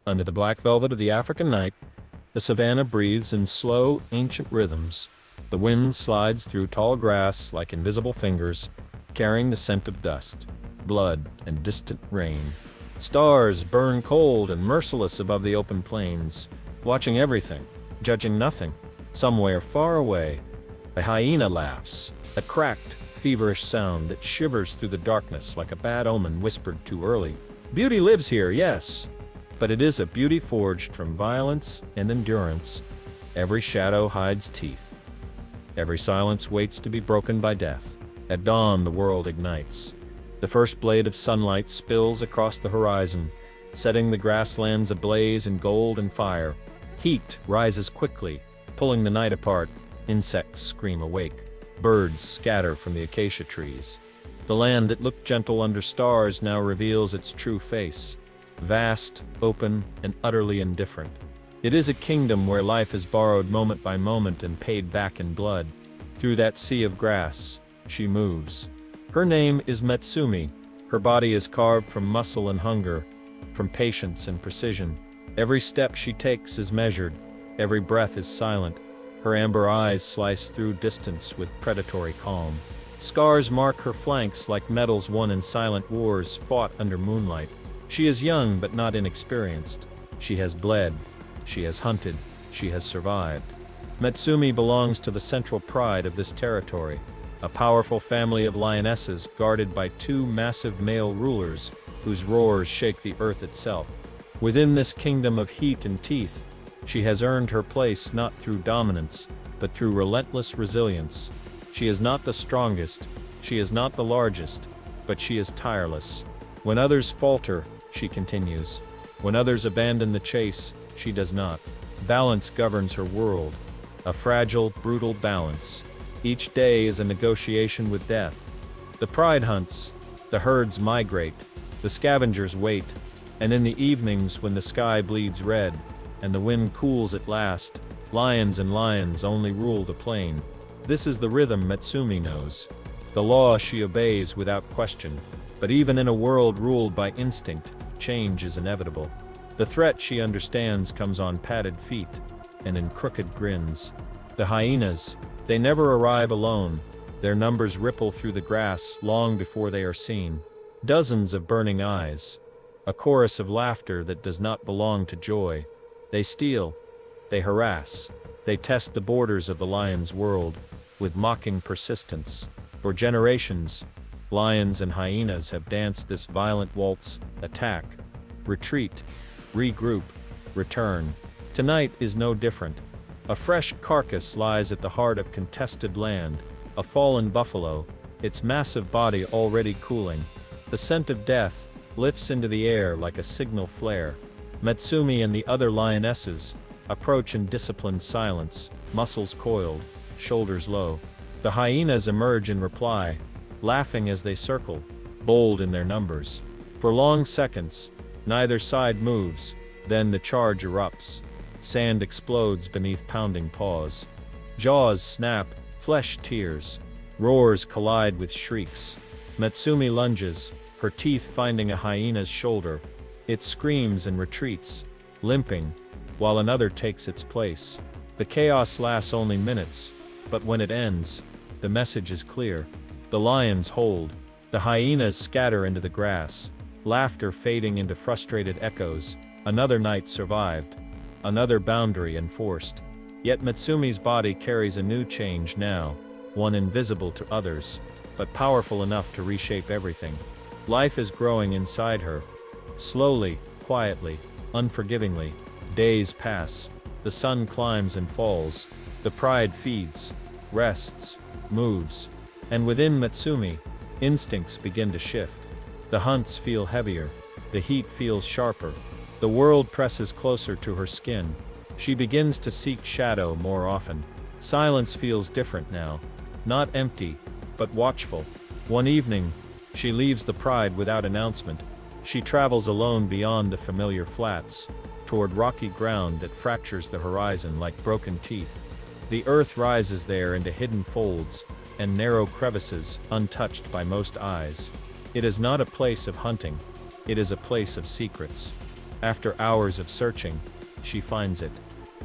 Under the black velvet of the African night, the savannah breathes in slow, ancient rhythms. The wind slides through tall grass like invisible fingers, carrying the scent of dust, blood, and distant rain. Stars burn cold and merciless above the open plains, watching everything, judging nothing. Somewhere far away, a hyena laughs, a cracked, feverish sound that shivers through the darkness like a bad omen whispered too early. Beauty lives here, yes, but it is a beauty forged from violence and endurance. Every shadow hides teeth. Every silence waits to be broken by death. At dawn, the world ignites. The first blade of sunlight spills across the horizon, setting the grasslands ablaze in gold and fire. Heat rises quickly, pulling the night apart. Insects scream awake. Birds scatter from the acacia trees. The land that looked gentle under stars now reveals its true face. Vast, open, and utterly indifferent. It is a kingdom where life is borrowed moment by moment and paid back in blood. Through that sea of grass, she moves. Her name is Metsumi. Her body is carved from muscle and hunger, from patience and precision. Every step she takes is measured. Every breath is silent. Her amber eyes slice through distance with predatory calm. Scars mark her flanks like medals won in silent wars fought under moonlight. She is young but not inexperienced. She has bled. She has hunted. She has survived. Metsumi belongs to the central pride of this territory, a powerful family of lionesses guarded by two massive male rulers whose roars shake the earth itself. Within this kingdom of heat and teeth, she has earned her place not through dominance, but through relentless resilience. She is not the strongest, she is not the largest, but she is tireless. When others falter, she continues. When others abandon the chase, she does not. Balance governs her world. A fragile, brutal balance. Each day is a negotiation with death. The pride hunts, the herds migrate, the scavengers wait, and in the evenings when the sky bleeds red, and the wind cools at last, lions and lions only rule the plain. This is the rhythm Metsumi knows. The law she obeys without question. But even in a world ruled by instinct, change is inevitable. The threat she understands comes on padded feet, and in crooked grins. The hyenas, they never arrive alone. Their numbers ripple through the grass long before they are seen. Dozens of burning eyes. A chorus of laughter that does not belong to joy. They steal. They harass. They test the borders of the lion's world, with mocking persistence. For generations, lions and hyenas have danced this violent waltz: attack, retreat, regroup, return. Tonight is no different. A fresh carcass lies at the heart of contested land, a fallen buffalo, its massive body already cooling. The scent of death lifts into the air like a signal flare. Metsumi and the other lionesses approach in disciplined silence, muscles coiled, shoulders low. The hyenas emerge in reply, laughing as they circle, bold in their numbers. For long seconds, neither side moves, then the charge erupts. Sand explodes beneath pounding paws. Jaws snap, flesh tears. Roars collide with shrieks. Metsumi lunges, her teeth finding a hyena's shoulder. It screams and retreats, limping, while another takes its place. The chaos lasts only minutes, but when it ends, the message is clear. The lions hold. The hyenas scatter into the grass, laughter fading into frustrated echoes. Another night survived. Another boundary enforced. Yet Metsumi's body carries a new change now, one invisible to others, but powerful enough to reshape everything. Life is growing inside her. Slowly, quietly, unforgivingly. Days pass. The sun climbs and falls. The pride feeds, rests, moves. And within Metsumi, instincts begin to shift. The hunts feel heavier. The heat feels sharper. The world presses closer to her skin. She begins to seek shadow more often. Silence feels different now. Not empty, but watchful. One evening, she leaves the pride without announcement. She travels alone beyond the familiar flats, toward rocky ground that fractures the horizon like broken teeth. The earth rises there into hidden folds and narrow crevices untouched by most eyes. It is not a place of hunting. It is a place of secrets. After hours of searching, she finds it.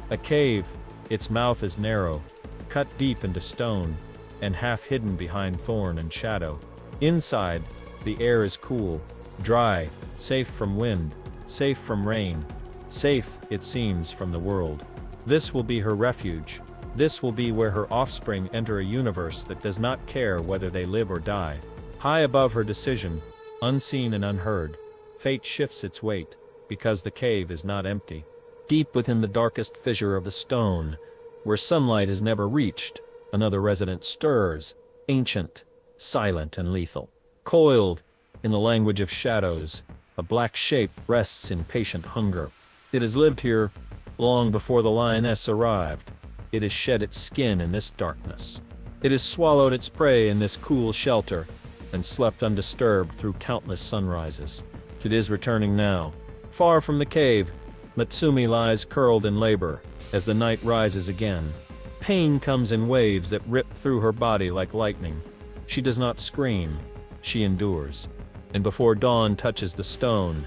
A cave, its mouth is narrow, cut deep into stone, and half hidden behind thorn and shadow. Inside, the air is cool, dry, safe from wind, safe from rain, safe, it seems, from the world. This will be her refuge. This will be where her offspring enter a universe that does not care whether they live or die. High above her decision, unseen and unheard, fate shifts its weight, because the cave is not empty. Deep within the darkest fissure of the stone, where sunlight has never reached, another resident stirs, ancient, silent and lethal. Coiled, in the language of shadows, a black shape rests in patient hunger. It has lived here long before the lioness arrived. It has shed its skin in this darkness. It has swallowed its prey in this cool shelter, and slept undisturbed through countless sunrises. It is returning now. Far from the cave, Matsumi lies curled in labor, as the night rises again. Pain comes in waves that rip through her body like lightning. She does not scream, she endures. And before dawn touches the stone,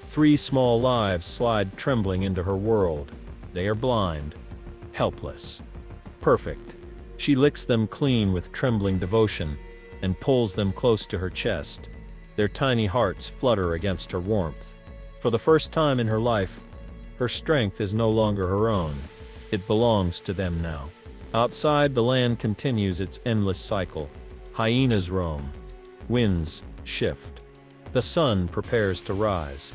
3 small lives slide trembling into her world. They are blind, helpless, perfect. She licks them clean with trembling devotion, and pulls them close to her chest. Their tiny hearts flutter against her warmth. For the first time in her life, her strength is no longer her own. It belongs to them now. Outside, the land continues its endless cycle. Hyenas roam. Winds shift. The sun prepares to rise.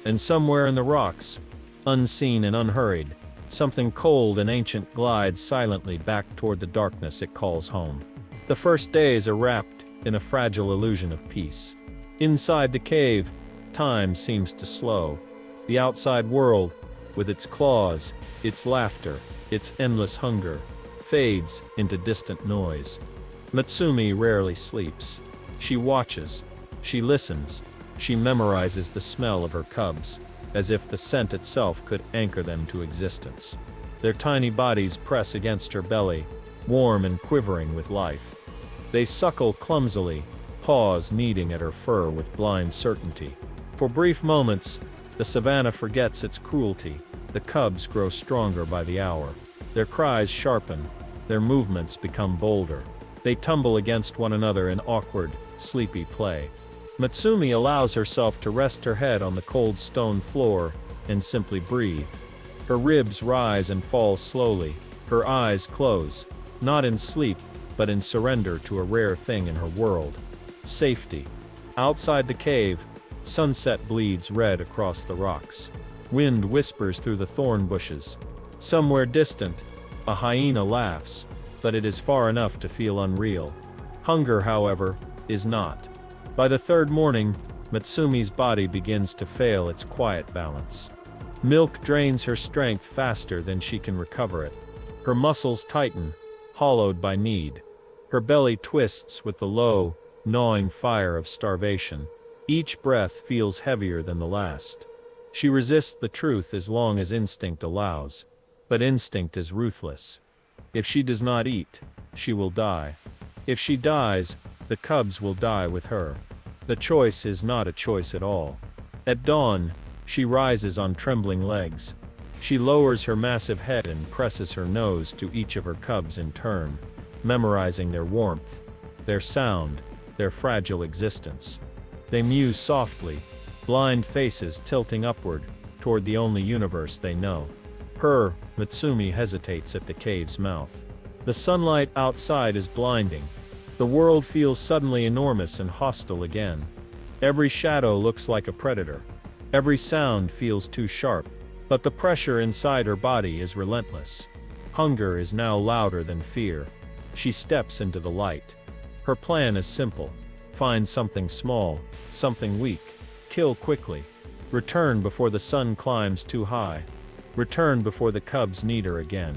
And somewhere in the rocks, unseen and unhurried, something cold and ancient glides silently back toward the darkness it calls home. The first days are wrapped in a fragile illusion of peace. Inside the cave, time seems to slow. The outside world, with its claws, its laughter, its endless hunger, fades into distant noise. Matsumi rarely sleeps. She watches, she listens, she memorizes the smell of her cubs, as if the scent itself could anchor them to existence. Their tiny bodies press against her belly, warm and quivering with life. They suckle clumsily, paws kneading at her fur with blind certainty. For brief moments, the savannah forgets its cruelty. The cubs grow stronger by the hour. Their cries sharpen, their movements become bolder. They tumble against one another in awkward, sleepy play. Matsumi allows herself to rest her head on the cold stone floor and simply breathe. Her ribs rise and fall slowly. Her eyes close, not in sleep, but in surrender to a rare thing in her world: safety. Outside the cave, sunset bleeds red across the rocks. Wind whispers through the thorn bushes. Somewhere distant, a hyena laughs, but it is far enough to feel unreal. Hunger, however, is not. By the third morning, Matsumi's body begins to fail its quiet balance. Milk drains her strength faster than she can recover it. Her muscles tighten, hollowed by need. Her belly twists with the low, gnawing fire of starvation. Each breath feels heavier than the last. She resists the truth as long as instinct allows. But instinct is ruthless. If she does not eat, she will die. If she dies, the cubs will die with her. The choice is not a choice at all. At dawn, she rises on trembling legs. She lowers her massive head and presses her nose to each of her cubs in turn, memorizing their warmth, their sound, their fragile existence. They muse softly, blind faces tilting upward, toward the only universe they know. Her, Matsumi hesitates at the cave's mouth. The sunlight outside is blinding. The world feels suddenly enormous and hostile again. Every shadow looks like a predator. Every sound feels too sharp. But the pressure inside her body is relentless. Hunger is now louder than fear. She steps into the light. Her plan is simple. Find something small, something weak. Kill quickly. Return before the sun climbs too high. Return before the cubs need her again.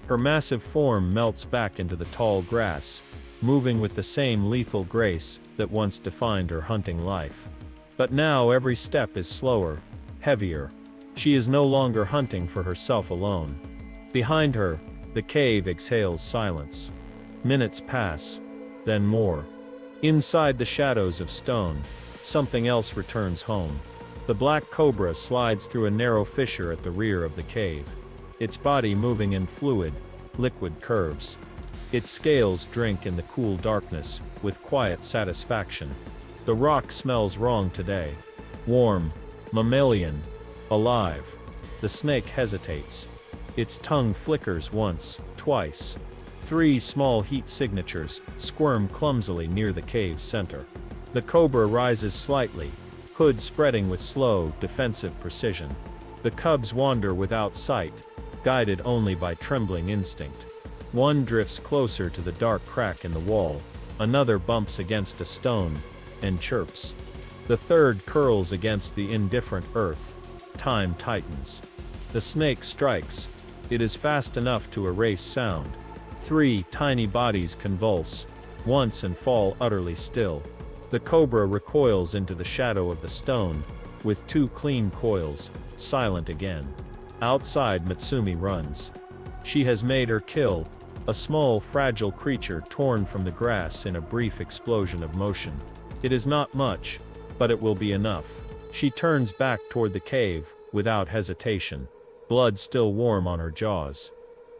Her massive form melts back into the tall grass, moving with the same lethal grace that once defined her hunting life. But now every step is slower, heavier. She is no longer hunting for herself alone. Behind her, the cave exhales silence. Minutes pass, then more. Inside the shadows of stone, something else returns home. The black cobra slides through a narrow fissure at the rear of the cave, its body moving in fluid, liquid curves. Its scales drink in the cool darkness with quiet satisfaction. The rock smells wrong today. Warm, mammalian, alive. The snake hesitates. Its tongue flickers once, twice. 3 small heat signatures squirm clumsily near the cave's center. The cobra rises slightly, hood spreading with slow, defensive precision. The cubs wander without sight, guided only by trembling instinct. One drifts closer to the dark crack in the wall, another bumps against a stone, and chirps. The third curls against the indifferent earth. Time tightens. The snake strikes. It is fast enough to erase sound. 3 tiny bodies convulse, once and fall utterly still. The cobra recoils into the shadow of the stone, with 2 clean coils, silent again. Outside, Mitsumi runs. She has made her kill, a small fragile creature torn from the grass in a brief explosion of motion. It is not much, but it will be enough. She turns back toward the cave, without hesitation, blood still warm on her jaws.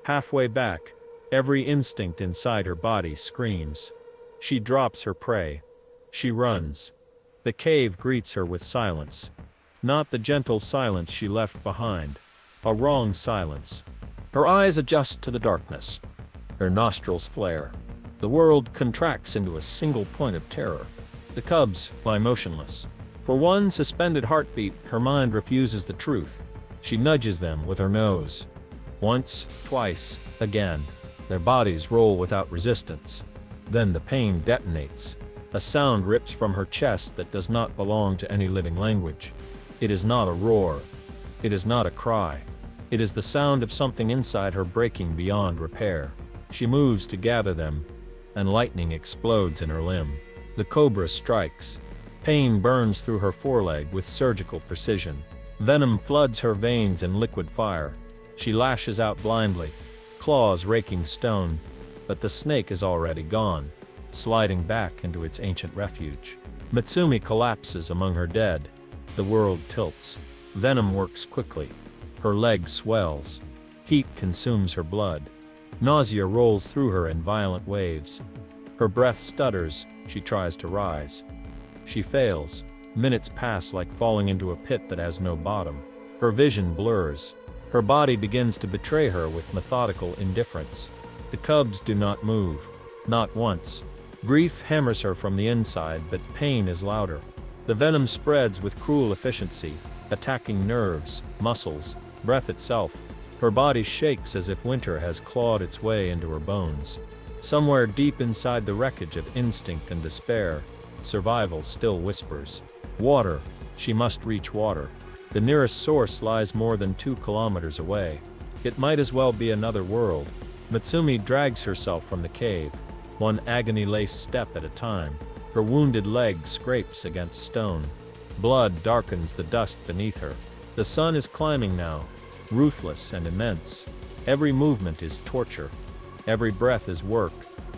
Halfway back, every instinct inside her body screams. She drops her prey. She runs. The cave greets her with silence. Not the gentle silence she left behind. A wrong silence. Her eyes adjust to the darkness. Her nostrils flare. The world contracts into a single point of terror. The cubs lie motionless. For one suspended heartbeat, her mind refuses the truth. She nudges them with her nose. Once, twice, again. Their bodies roll without resistance. Then the pain detonates. A sound rips from her chest that does not belong to any living language. It is not a roar. It is not a cry. It is the sound of something inside her breaking beyond repair. She moves to gather them, and lightning explodes in her limb. The cobra strikes. Pain burns through her foreleg with surgical precision. Venom floods her veins in liquid fire. She lashes out blindly, claws raking stone, but the snake is already gone, sliding back into its ancient refuge. Mitsumi collapses among her dead. The world tilts. Venom works quickly. Her leg swells. Heat consumes her blood. Nausea rolls through her in violent waves. Her breath stutters. She tries to rise. She fails. Minutes pass like falling into a pit that has no bottom. Her vision blurs. Her body begins to betray her with methodical indifference. The cubs do not move. Not once. Grief hammers her from the inside, but pain is louder. The venom spreads with cruel efficiency, attacking nerves, muscles, breath itself. Her body shakes as if winter has clawed its way into her bones. Somewhere deep inside the wreckage of instinct and despair, survival still whispers. Water. She must reach water. The nearest source lies more than 2 kilometers away. It might as well be another world. Mitsumi drags herself from the cave, one agony-laced step at a time. Her wounded leg scrapes against stone. Blood darkens the dust beneath her. The sun is climbing now, ruthless and immense. Every movement is torture. Every breath is work.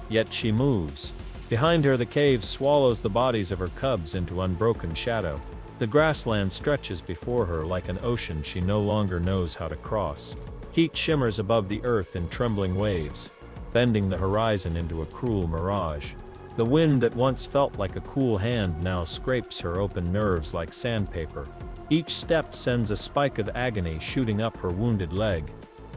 Yet she moves. Behind her, the cave swallows the bodies of her cubs into unbroken shadow. The grassland stretches before her like an ocean she no longer knows how to cross. Heat shimmers above the earth in trembling waves, bending the horizon into a cruel mirage. The wind that once felt like a cool hand now scrapes her open nerves like sandpaper. Each step sends a spike of agony shooting up her wounded leg,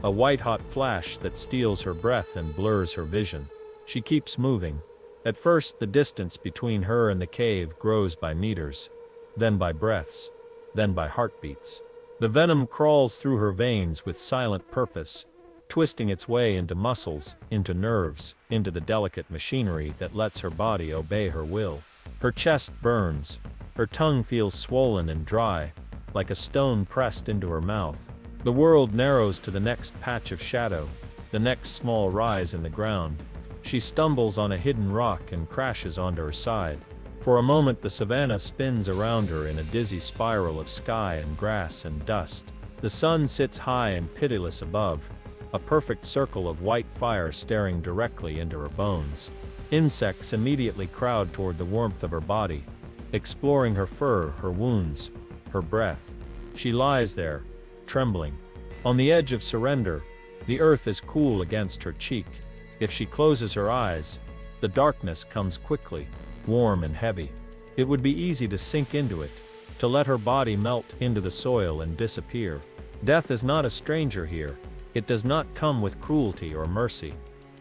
a white-hot flash that steals her breath and blurs her vision. She keeps moving. At first, the distance between her and the cave grows by meters, then by breaths, then by heartbeats. The venom crawls through her veins with silent purpose, twisting its way into muscles, into nerves, into the delicate machinery that lets her body obey her will. Her chest burns. Her tongue feels swollen and dry, like a stone pressed into her mouth. The world narrows to the next patch of shadow, the next small rise in the ground. She stumbles on a hidden rock and crashes onto her side. For a moment, the savannah spins around her in a dizzy spiral of sky and grass and dust. The sun sits high and pitiless above, a perfect circle of white fire staring directly into her bones. Insects immediately crowd toward the warmth of her body, exploring her fur, her wounds, her breath. She lies there, trembling, on the edge of surrender. The earth is cool against her cheek. If she closes her eyes, the darkness comes quickly, warm and heavy. It would be easy to sink into it, to let her body melt into the soil and disappear. Death is not a stranger here. It does not come with cruelty or mercy.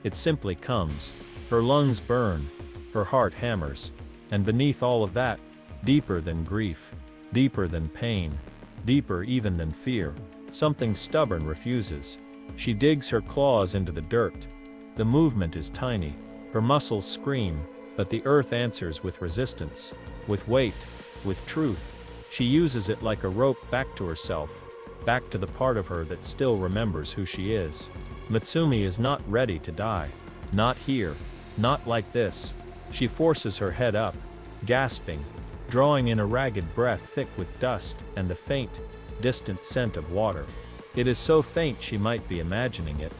It simply comes. Her lungs burn, her heart hammers, and beneath all of that, deeper than grief, deeper than pain, deeper even than fear, something stubborn refuses. She digs her claws into the dirt. The movement is tiny. Her muscles scream, but the earth answers with resistance, with weight, with truth. She uses it like a rope back to herself, back to the part of her that still remembers who she is. Mitsumi is not ready to die. Not here. Not like this. She forces her head up, gasping, drawing in a ragged breath thick with dust and the faint, distant scent of water. It is so faint she might be imagining it.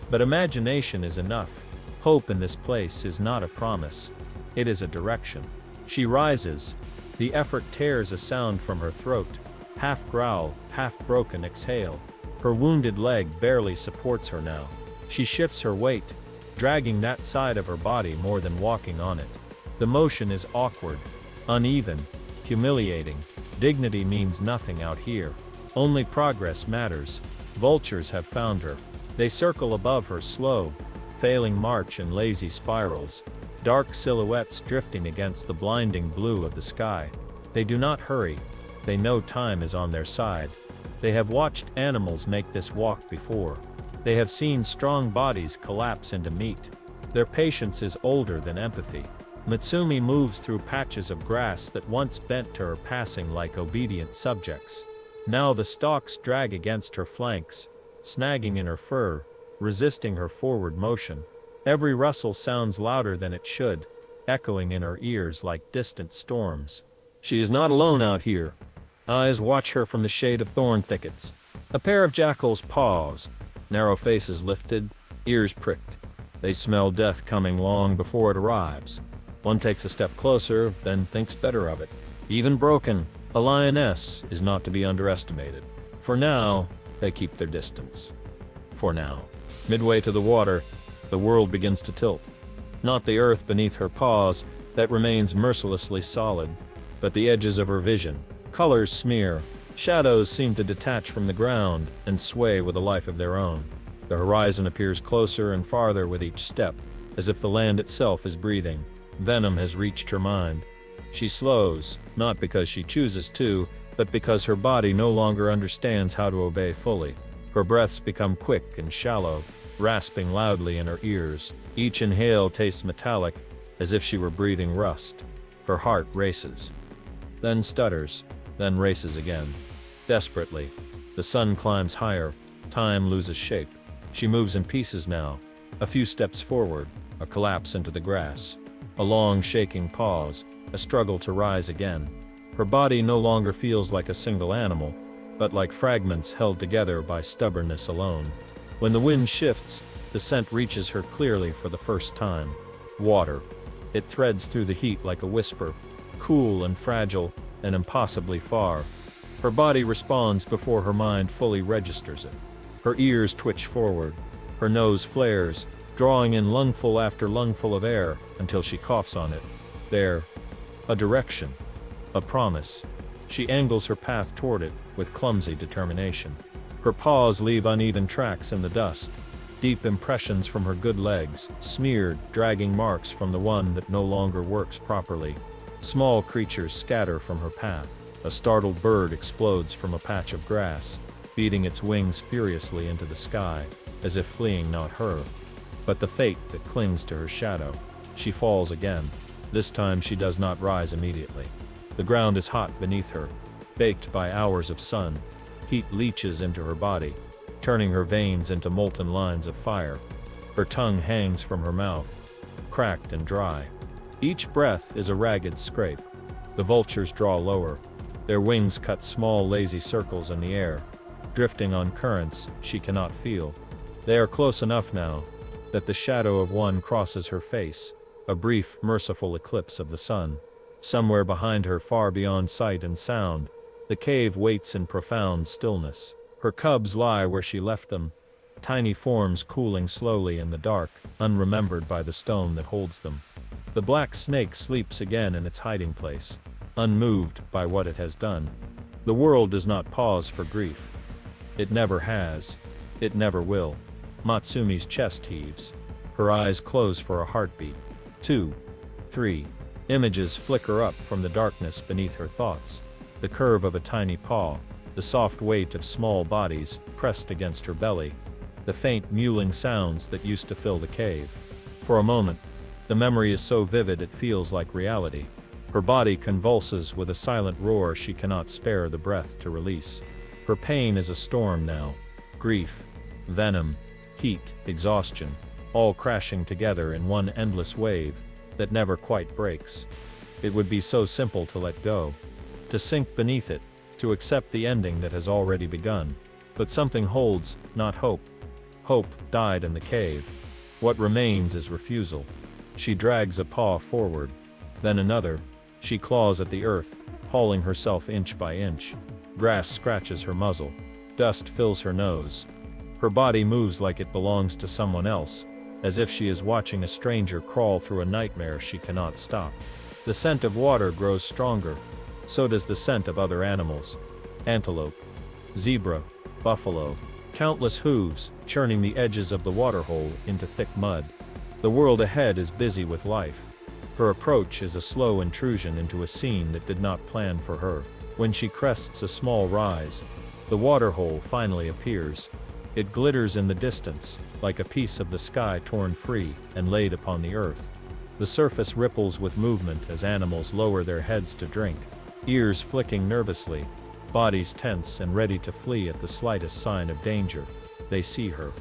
But imagination is enough. Hope in this place is not a promise. It is a direction. She rises. The effort tears a sound from her throat. Half growl, half broken exhale. Her wounded leg barely supports her now. She shifts her weight, dragging that side of her body more than walking on it. The motion is awkward, uneven, humiliating. Dignity means nothing out here. Only progress matters. Vultures have found her. They circle above her slow, failing march in lazy spirals, dark silhouettes drifting against the blinding blue of the sky. They do not hurry. They know time is on their side. They have watched animals make this walk before. They have seen strong bodies collapse into meat. Their patience is older than empathy. Mitsumi moves through patches of grass that once bent to her passing like obedient subjects. Now the stalks drag against her flanks, snagging in her fur, resisting her forward motion. Every rustle sounds louder than it should, echoing in her ears like distant storms. She is not alone out here. Eyes watch her from the shade of thorn thickets. A pair of jackals pause, narrow faces lifted, ears pricked. They smell death coming long before it arrives. One takes a step closer, then thinks better of it. Even broken, a lioness is not to be underestimated. For now, they keep their distance. For now. Midway to the water, the world begins to tilt. Not the earth beneath her paws, that remains mercilessly solid, but the edges of her vision. Colors smear, shadows seem to detach from the ground and sway with a life of their own. The horizon appears closer and farther with each step, as if the land itself is breathing. Venom has reached her mind. She slows, not because she chooses to, but because her body no longer understands how to obey fully. Her breaths become quick and shallow, rasping loudly in her ears. Each inhale tastes metallic, as if she were breathing rust. Her heart races, then stutters, then races again. Desperately, the sun climbs higher, time loses shape. She moves in pieces now, a few steps forward, a collapse into the grass. A long shaking pause, a struggle to rise again. Her body no longer feels like a single animal, but like fragments held together by stubbornness alone. When the wind shifts, the scent reaches her clearly for the first time. Water. It threads through the heat like a whisper, cool and fragile, and impossibly far. Her body responds before her mind fully registers it. Her ears twitch forward. Her nose flares, drawing in lungful after lungful of air, until she coughs on it. There. A direction. A promise. She angles her path toward it, with clumsy determination. Her paws leave uneven tracks in the dust. Deep impressions from her good legs, smeared, dragging marks from the one that no longer works properly. Small creatures scatter from her path. A startled bird explodes from a patch of grass, beating its wings furiously into the sky, as if fleeing not her, but the fate that clings to her shadow. She falls again. This time she does not rise immediately. The ground is hot beneath her, baked by hours of sun. Heat leaches into her body, turning her veins into molten lines of fire. Her tongue hangs from her mouth, cracked and dry. Each breath is a ragged scrape. The vultures draw lower. Their wings cut small lazy circles in the air, drifting on currents she cannot feel. They are close enough now, that the shadow of one crosses her face, a brief, merciful eclipse of the sun. Somewhere behind her, far beyond sight and sound, The cave waits in profound stillness. Her cubs lie where she left them, tiny forms cooling slowly in the dark, unremembered by the stone that holds them. The black snake sleeps again in its hiding place, unmoved by what it has done. The world does not pause for grief. It never has. It never will. Matsumi's chest heaves. Her eyes close for a heartbeat. 2, 3. Images flicker up from the darkness beneath her thoughts. The curve of a tiny paw, the soft weight of small bodies pressed against her belly, the faint mewling sounds that used to fill the cave. For a moment, the memory is so vivid it feels like reality. Her body convulses with a silent roar she cannot spare the breath to release. Her pain is a storm now. Grief, venom, heat, exhaustion, all crashing together in one endless wave that never quite breaks. It would be so simple to let go, to sink beneath it, to accept the ending that has already begun. But something holds, not hope. Hope died in the cave. What remains is refusal. She drags a paw forward, then another. She claws at the earth, hauling herself inch by inch. Grass scratches her muzzle. Dust fills her nose. Her body moves like it belongs to someone else, as if she is watching a stranger crawl through a nightmare she cannot stop. The scent of water grows stronger. So does the scent of other animals. Antelope, zebra, buffalo, countless hooves churning the edges of the waterhole into thick mud. The world ahead is busy with life. Her approach is a slow intrusion into a scene that did not plan for her. When she crests a small rise, the waterhole finally appears. It glitters in the distance, like a piece of the sky torn free and laid upon the earth. The surface ripples with movement as animals lower their heads to drink, ears flicking nervously, bodies tense and ready to flee at the slightest sign of danger. They see her.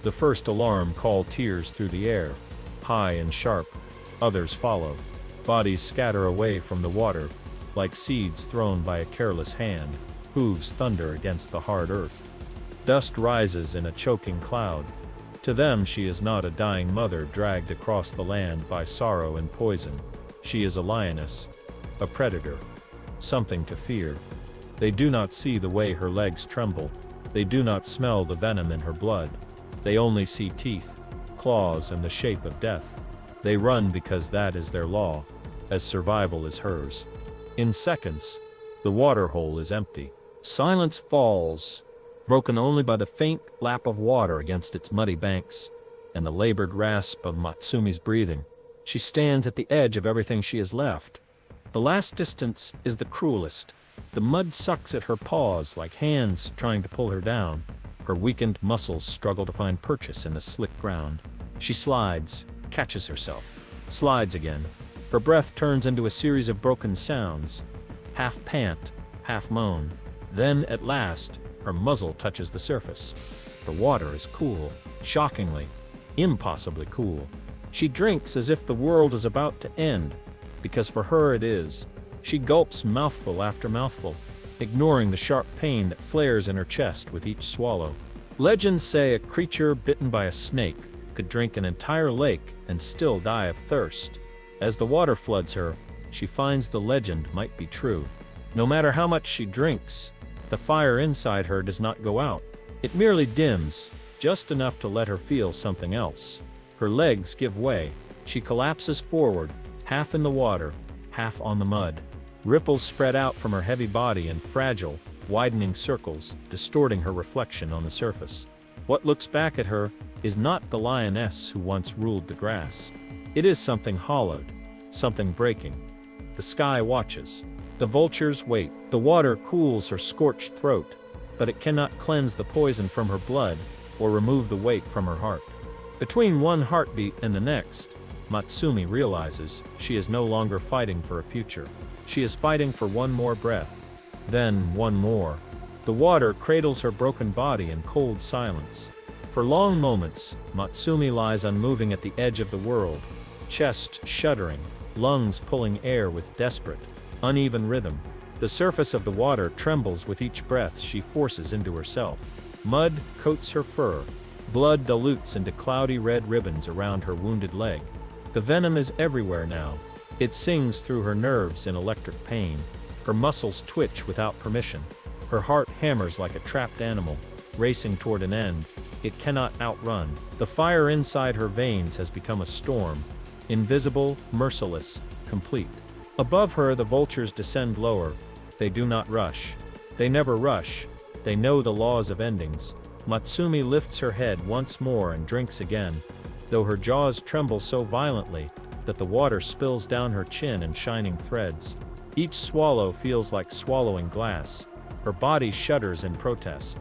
The first alarm call tears through the air, high and sharp. Others follow. Bodies scatter away from the water, like seeds thrown by a careless hand. Hooves thunder against the hard earth. Dust rises in a choking cloud. To them she is not a dying mother dragged across the land by sorrow and poison. She is a lioness, a predator, something to fear. They do not see the way her legs tremble. They do not smell the venom in her blood. They only see teeth, claws, and the shape of death. They run because that is their law, as survival is hers. In seconds, the waterhole is empty. Silence falls, broken only by the faint lap of water against its muddy banks, and the labored rasp of Matsumi's breathing. She stands at the edge of everything she has left. The last distance is the cruelest. The mud sucks at her paws like hands trying to pull her down. Her weakened muscles struggle to find purchase in the slick ground. She slides, catches herself, slides again. Her breath turns into a series of broken sounds, half pant, half moan. Then, at last, her muzzle touches the surface. The water is cool, shockingly, impossibly cool. She drinks as if the world is about to end, because for her it is. She gulps mouthful after mouthful, ignoring the sharp pain that flares in her chest with each swallow. Legends say a creature bitten by a snake could drink an entire lake and still die of thirst. As the water floods her, she finds the legend might be true. No matter how much she drinks, the fire inside her does not go out. It merely dims, just enough to let her feel something else. Her legs give way. She collapses forward, half in the water, half on the mud. Ripples spread out from her heavy body in fragile, widening circles, distorting her reflection on the surface. What looks back at her is not the lioness who once ruled the grass. It is something hollowed, something breaking. The sky watches. The vultures wait. The water cools her scorched throat, but it cannot cleanse the poison from her blood or remove the weight from her heart. Between one heartbeat and the next, Matsumi realizes she is no longer fighting for a future. She is fighting for one more breath. Then one more. The water cradles her broken body in cold silence. For long moments, Matsumi lies unmoving at the edge of the world, chest shuddering, lungs pulling air with desperate, uneven rhythm. The surface of the water trembles with each breath she forces into herself. Mud coats her fur. Blood dilutes into cloudy red ribbons around her wounded leg. The venom is everywhere now. It sings through her nerves in electric pain. Her muscles twitch without permission. Her heart hammers like a trapped animal, racing toward an end it cannot outrun. The fire inside her veins has become a storm, invisible, merciless, complete. Above her the vultures descend lower. They do not rush. They never rush. They know the laws of endings. Matsumi lifts her head once more and drinks again, though her jaws tremble so violently that the water spills down her chin in shining threads. Each swallow feels like swallowing glass. Her body shudders in protest.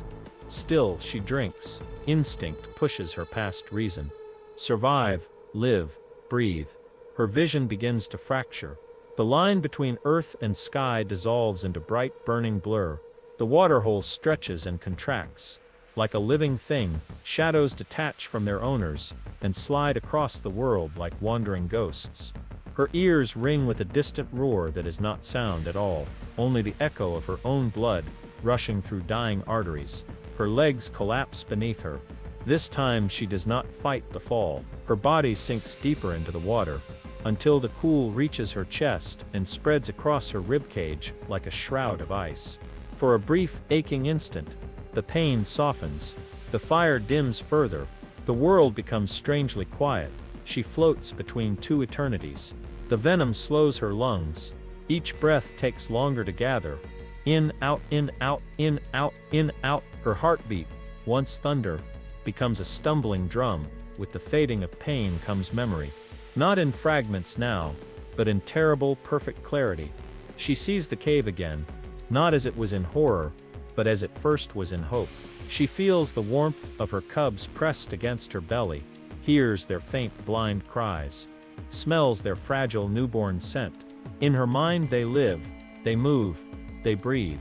Still, she drinks. Instinct pushes her past reason. Survive, live, breathe. Her vision begins to fracture. The line between earth and sky dissolves into bright burning blur. The waterhole stretches and contracts. Like a living thing, shadows detach from their owners and slide across the world like wandering ghosts. Her ears ring with a distant roar that is not sound at all, only the echo of her own blood rushing through dying arteries. Her legs collapse beneath her. This time she does not fight the fall. Her body sinks deeper into the water, until the cool reaches her chest and spreads across her ribcage like a shroud of ice. For a brief, aching instant, the pain softens, the fire dims further, the world becomes strangely quiet. She floats between two eternities. The venom slows her lungs. Each breath takes longer to gather. In, out, in, out, in, out, in, out. Her heartbeat, once thunder, becomes a stumbling drum. With the fading of pain comes memory. Not in fragments now, but in terrible, perfect clarity. She sees the cave again, not as it was in horror, but as it first was in hope. She feels the warmth of her cubs pressed against her belly, hears their faint blind cries, smells their fragile newborn scent. In her mind they live, they move, they breathe.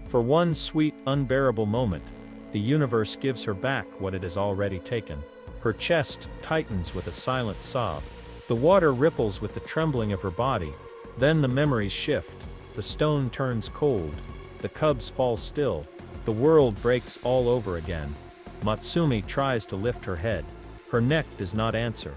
For one sweet, unbearable moment, the universe gives her back what it has already taken. Her chest tightens with a silent sob. The water ripples with the trembling of her body. Then the memories shift. The stone turns cold. The cubs fall still. The world breaks all over again. Matsumi tries to lift her head. Her neck does not answer.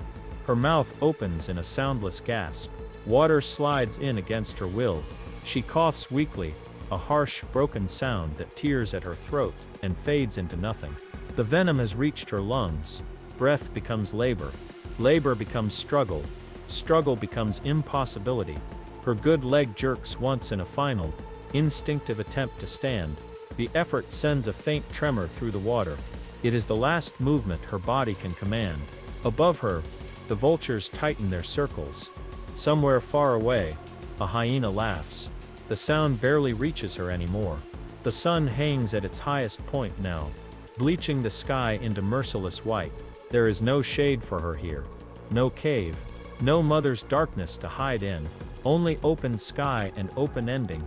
Her mouth opens in a soundless gasp. Water slides in against her will. She coughs weakly, a harsh, broken sound that tears at her throat and fades into nothing. The venom has reached her lungs. Breath becomes labor. Labor becomes struggle. Struggle becomes impossibility. Her good leg jerks once in a final, instinctive attempt to stand. The effort sends a faint tremor through the water. It is the last movement her body can command. Above her, the vultures tighten their circles. Somewhere far away, a hyena laughs. The sound barely reaches her anymore. The sun hangs at its highest point now, bleaching the sky into merciless white. There is no shade for her here. No cave. No mother's darkness to hide in. Only open sky and open ending.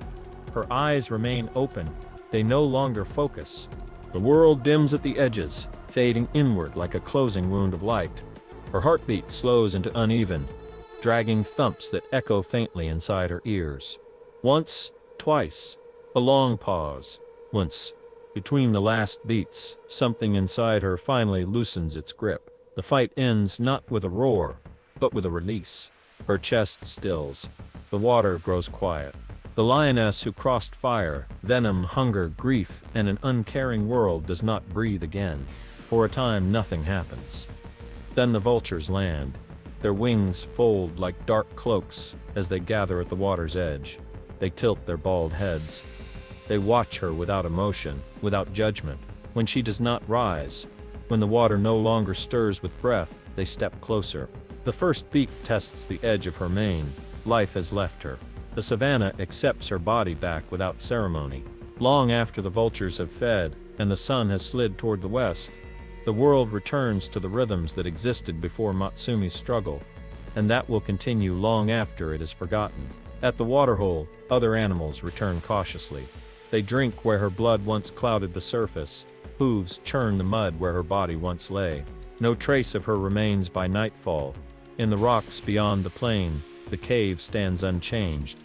Her eyes remain open. They no longer focus. The world dims at the edges, fading inward like a closing wound of light. Her heartbeat slows into uneven, dragging thumps that echo faintly inside her ears. Once, twice, a long pause. Once, between the last beats, something inside her finally loosens its grip. The fight ends not with a roar, but with a release. Her chest stills. The water grows quiet. The lioness who crossed fire, venom, hunger, grief, and an uncaring world does not breathe again. For a time nothing happens. Then the vultures land. Their wings fold like dark cloaks as they gather at the water's edge. They tilt their bald heads. They watch her without emotion, without judgment. When she does not rise, when the water no longer stirs with breath, they step closer. The first beak tests the edge of her mane. Life has left her. The savannah accepts her body back without ceremony. Long after the vultures have fed, and the sun has slid toward the west, the world returns to the rhythms that existed before Matsumi's struggle, and that will continue long after it is forgotten. At the waterhole, other animals return cautiously. They drink where her blood once clouded the surface. Hooves churn the mud where her body once lay. No trace of her remains by nightfall. In the rocks beyond the plain, the cave stands unchanged.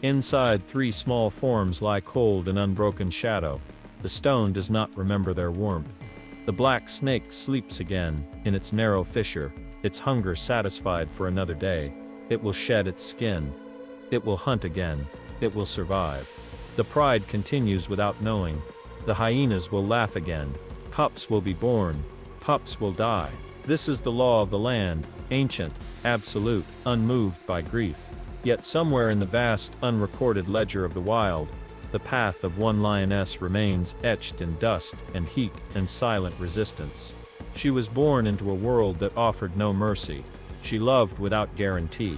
Inside, three small forms lie cold in unbroken shadow. The stone does not remember their warmth. The black snake sleeps again, in its narrow fissure, its hunger satisfied for another day. It will shed its skin. It will hunt again. It will survive. The pride continues without knowing. The hyenas will laugh again. Pups will be born. Pups will die. This is the law of the land, ancient, absolute, unmoved by grief. Yet somewhere in the vast, unrecorded ledger of the wild, the path of one lioness remains etched in dust and heat and silent resistance. She was born into a world that offered no mercy. She loved without guarantee.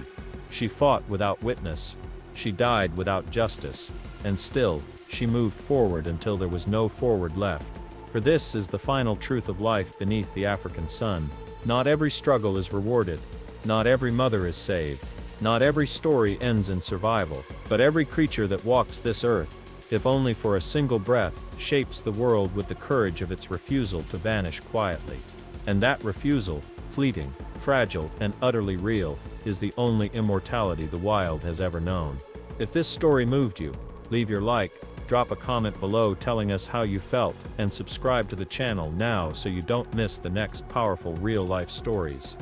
She fought without witness. She died without justice. And still, she moved forward until there was no forward left. For this is the final truth of life beneath the African sun. Not every struggle is rewarded. Not every mother is saved. Not every story ends in survival. But every creature that walks this earth, if only for a single breath, shapes the world with the courage of its refusal to vanish quietly. And that refusal, fleeting, fragile, and utterly real, is the only immortality the wild has ever known. If this story moved you, leave your like, drop a comment below telling us how you felt, and subscribe to the channel now so you don't miss the next powerful real-life stories.